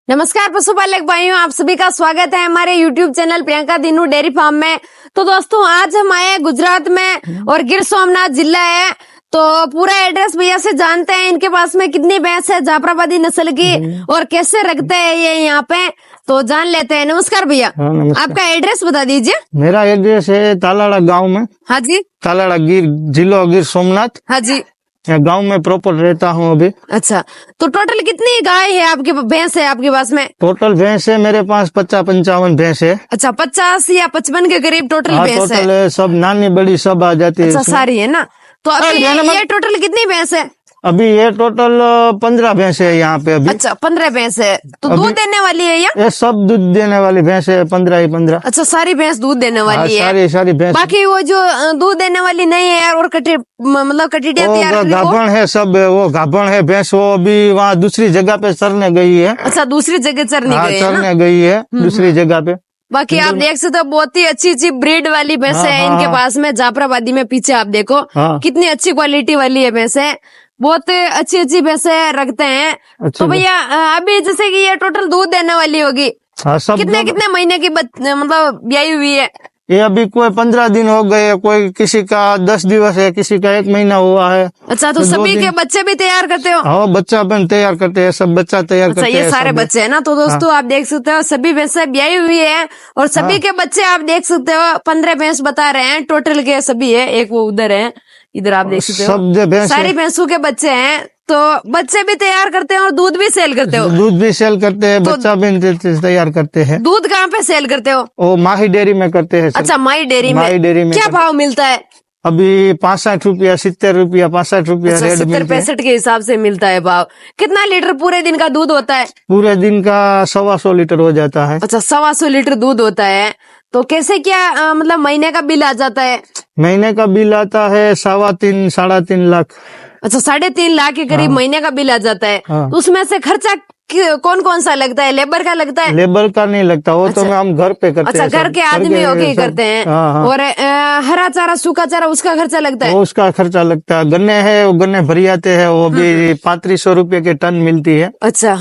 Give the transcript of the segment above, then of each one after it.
नमस्कार पशुपालक भाइयों, आप सभी का स्वागत है हमारे YouTube channel Priyanka Dinu dairy farm में। तो दोस्तों आज हम आए गुजरात में और गिर सोमनाथ जिला है। तो पूरा एड्रेस भैया से जानते हैं, इनके पास में कितनी भैंस है जाफराबादी नस्ल की और कैसे रखते हैं ये यहाँ पे, तो जान लेते हैं। नमस्कार भैया। नमस्कार। आपका एड्रेस बता दीजिए। मेरा एड्रेस है तालाड़ा गांव में। हाँ जी। तालाड़ा गिर जिला गिर सोमनाथ। हाँ जी। गांव में प्रॉपर रहता हूँ अभी। अच्छा, तो टोटल कितनी गाय है आपके, भैंस है आपके पास में? टोटल भैंस है मेरे पास 50-55 भैंस है। अच्छा, 50 या 55 के करीब टोटल भैंस है। टोटल है, सब नानी बड़ी सब आ जाती है। अच्छा, सारी है ना। तो अभी ये टोटल कितनी भैंस है? अभी ये टोटल 15 भैंस है यहाँ पे अभी। अच्छा, 15 भैंस है। तो दूध देने वाली है ये सब दूध देने वाली भैंस है, 15 ही 15। अच्छा, सारी भैंस दूध देने वाली है। सारी भैंस। बाकी वो जो दूध देने वाली नहीं है और कटिटिया तैयार गाभण है सब, वो गाभण है भैंस, वो अभी वहाँ दूसरी जगह पे चरने गई है। अच्छा, दूसरी जगह चरने गई है ना? चरने गई है दूसरी जगह पे। बाकी आप देख सकते हो बहुत ही अच्छी अच्छी ब्रीड वाली भैंस है इनके पास में। जाफराबादी में पीछे आप देखो कितनी अच्छी क्वालिटी वाली है भैंस है, बहुत अच्छी अच्छी भैंसें रखते हैं। तो भैया अभी जैसे कि ये टोटल दूध देने वाली होगी, कितने कितने महीने की मतलब ब्याई हुई है? ये अभी कोई 15 दिन हो गए, कोई किसी का 10 दिवस है, किसी का 1 महीना हुआ है। अच्छा, तो सभी के बच्चे भी तैयार करते हो? हाँ, बच्चा अपन तैयार करते हैं, सब बच्चा तैयार करते हैं। ये सारे बच्चे है ना। तो दोस्तों आप देख सकते हो सभी भैंसें ब्याई हुई है और सभी के बच्चे आप देख सकते हो। 15 भैंस बता रहे हैं टोटल के सभी है। एक वो उधर है, इधर आप देख सकते हो सारी भैंसों के बच्चे हैं। तो बच्चे भी तैयार करते हैं और दूध भी सेल करते हो? दूध भी सेल करते हैं, बच्चा भी तैयार करते हैं। दूध कहाँ पे सेल करते हो? वो माही डेयरी में करते हैं। अच्छा, माही डेयरी में क्या भाव मिलता है? अभी 65 रुपया, 70 रुपया, 65 रुपया रेट 70-65 के हिसाब से मिलता है भाव। कितना लीटर पूरे दिन का दूध होता है? पूरे दिन का 125 लीटर हो जाता है। अच्छा, 125 लीटर दूध होता है। तो कैसे क्या मतलब महीने का बिल आ जाता है? महीने का बिल आता है 3.25 साढ़े 3 लाख। अच्छा, 3.5 लाख के करीब महीने का बिल आ जाता है। तो उसमें से खर्चा कौन कौन सा लगता है? लेबर का लगता है? लेबर का नहीं लगता, वो तो हम घर पे करते हैं। अच्छा, घर के आदमी होके करते हैं। और हरा चारा सूखा चारा उसका खर्चा लगता है? उसका खर्चा लगता है। गन्ने है, वो गन्ने भरी आते हैं, वो भी 3500 रुपए के टन मिलती है। अच्छा।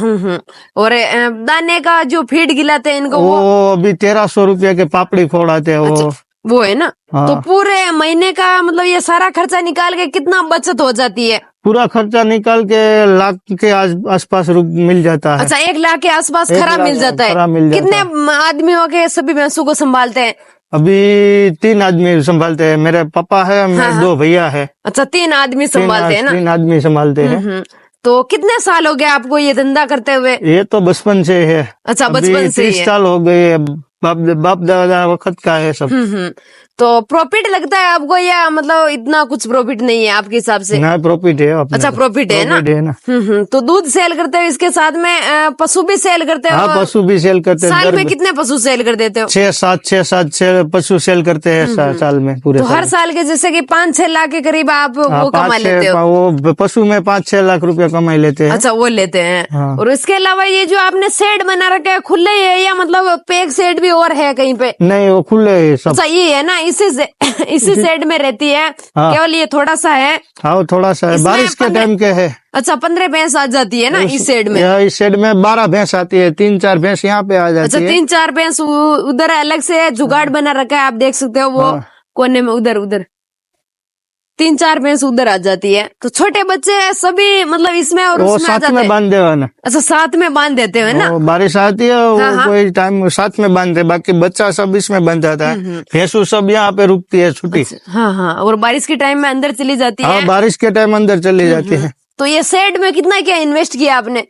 और दाने का जो फीड गिलाते हैं इनको, वो अभी 1300 रुपए के पापड़ी फोड़ आते हैं। वो है ना। तो पूरे महीने का मतलब ये सारा खर्चा निकाल के कितना बचत हो जाती है? पूरा खर्चा निकाल के लाख के आसपास मिल जाता है। अच्छा, 1 लाख के आसपास खरा मिल जाता है। कितने आदमियों के सभी भैंसों को संभालते हैं? अभी 3 आदमी संभालते हैं। मेरे पापा है, मेरे 2 भैया है। अच्छा, 3 आदमी संभालते हैं ना? 3 आदमी संभालते हैं। तो कितने साल हो गए आपको ये धंधा करते हुए? ये तो बचपन से है। अच्छा, बचपन से 30 साल हो गए, बाप दादा वक्त का है सब। तो प्रॉफिट लगता है आपको या मतलब इतना कुछ प्रॉफिट नहीं है आपके हिसाब से? ना, प्रॉफिट है। अच्छा, प्रॉफिट है ना। तो दूध सेल करते हो, इसके साथ में पशु भी सेल करते हो? हाँ, पशु भी सेल करते हैं। साल में कितने पशु सेल कर देते हो? 6-7 पशु सेल करते हैं साल में पूरे। तो हर साल के जैसे कि 5-6 लाख के करीब आप वो कमा लेते हो? वो पशु में 5-6 लाख रुपया कमाई लेते हैं। अच्छा, वो लेते हैं। और इसके अलावा ये जो आपने शेड बना रखा है, खुले है या मतलब पैक शेड भी और है कहीं पे? नहीं, वो खुले है सब। अच्छा, ये है ना, इसी शेड में रहती है। केवल ये थोड़ा सा है। हाँ, थोड़ा सा है, बारिश के टाइम के है। अच्छा, 15 भैंस आ जाती है ना इस शेड में? इस शेड में 12 भैंस आती है, 3-4 भैंस यहाँ पे आ जाती है। अच्छा, 3-4 भैंस उधर अलग से जुगाड़ बना रखा है, आप देख सकते हो वो कोने में, उधर 3-4 भैंस उधर आ जाती है। तो छोटे बच्चे सभी मतलब इसमें और उसमें आ जाते हैं? में बांध देवा ना। अच्छा, साथ में बांध देते हैं ना? बारिश आती है, वो कोई टाइम साथ में बांधते, बाकी बच्चा सब इसमें बंध जाता है। भैंसू सब यहाँ पे रुकती है छुट्टी। हाँ, और बारिश के टाइम में अंदर चली जाती है? हाँ, बारिश के टाइम अंदर चली जाती है। तो ये शेड में कितना क्या इन्वेस्ट किया आपने?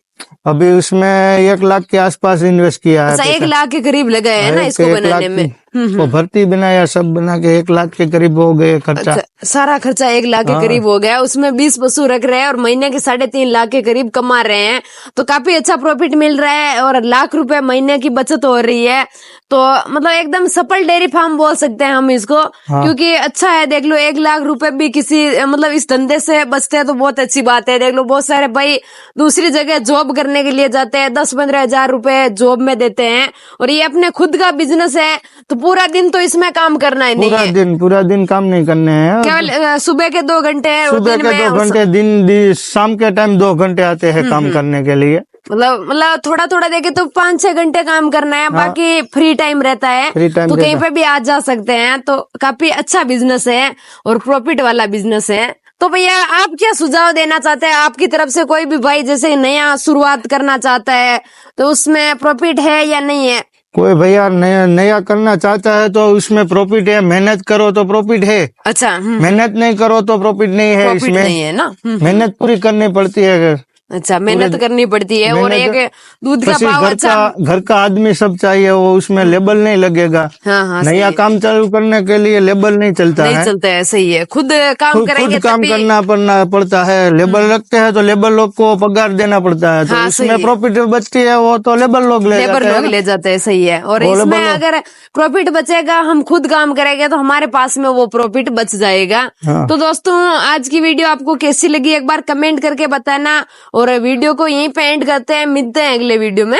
अभी उसमें 1 लाख के आसपास इन्वेस्ट किया है। अच्छा, 1 लाख के करीब लगा है ना इसको बनाने में? वो भर्ती बनाया, सब बना के 1 लाख के करीब हो गए खर्चा। अच्छा, सारा खर्चा 1 लाख के करीब हो गया। उसमें 20 पशु रख रहे हैं और महीने के 3.5 लाख के करीब कमा रहे हैं। तो काफी अच्छा प्रॉफिट मिल रहा है और लाख रुपए महीने की बचत हो रही है। तो मतलब एकदम सफल डेयरी फार्म बोल सकते हैं हम इसको। क्योंकि अच्छा है, देख लो 1 लाख रुपए भी किसी मतलब इस धंधे से बचते हैं तो बहुत अच्छी बात है। देख लो बहुत सारे भाई दूसरी जगह जॉब करने के लिए जाते हैं, 10-15 हजार रुपए जॉब में देते हैं, और ये अपने खुद का बिजनेस है तो पूरा दिन तो इसमें काम करना ही नहीं है। पूरा दिन काम नहीं करने हैं, केवल सुबह के 2 घंटे, सुबह के 2 घंटे, दिन शाम के टाइम 2 घंटे आते हैं काम करने के लिए। मतलब थोड़ा थोड़ा देखे तो 5-6 घंटे काम करना है, बाकी फ्री टाइम रहता है, फ्री टाइम तो कहीं पे भी आ जा सकते हैं। तो काफी अच्छा बिजनेस है और प्रॉफिट वाला बिजनेस है। तो भैया आप क्या सुझाव देना चाहते हैं, आपकी तरफ से कोई भी भाई जैसे नया शुरुआत करना चाहता है तो उसमें प्रॉफिट है या नहीं है? कोई भैया नया नया करना चाहता है तो उसमें प्रॉफिट है, मेहनत करो तो प्रॉफिट है। अच्छा। मेहनत नहीं करो तो प्रॉफिट नहीं है। प्रॉफिट इसमें नहीं है ना। मेहनत पूरी करनी पड़ती है। अगर अच्छा, मेहनत करनी पड़ती है और एक मेहनत दूध का પછી भाव अच्छा। घर का आदमी सब चाहिए, वो उसमें लेबल नहीं लगेगा। हाँ हाँ, सही नया है। काम चालू करने के लिए लेबल नहीं चलता नहीं है। चलता है, सही है। खुद काम करेंगे खुद काम तभी। करना पड़ता है। लेबर लगते हैं तो लेबर लोग को पगार देना पड़ता है, तो हाँ, सही उसमें है। प्रॉफिट बचती है, वो तो लेबर लोग ले लेबर जाते हैं लोग ना। ले जाते हैं, सही है। और वो इसमें लेबर लोग। अगर प्रॉफिट बचेगा, हम खुद काम करेंगे तो हमारे पास में वो प्रॉफिट बच जाएगा। हाँ। तो दोस्तों आज की वीडियो आपको कैसी लगी एक बार कमेंट करके बताना, और वीडियो को यहीं पे एंड करते हैं। मिलते हैं अगले वीडियो में।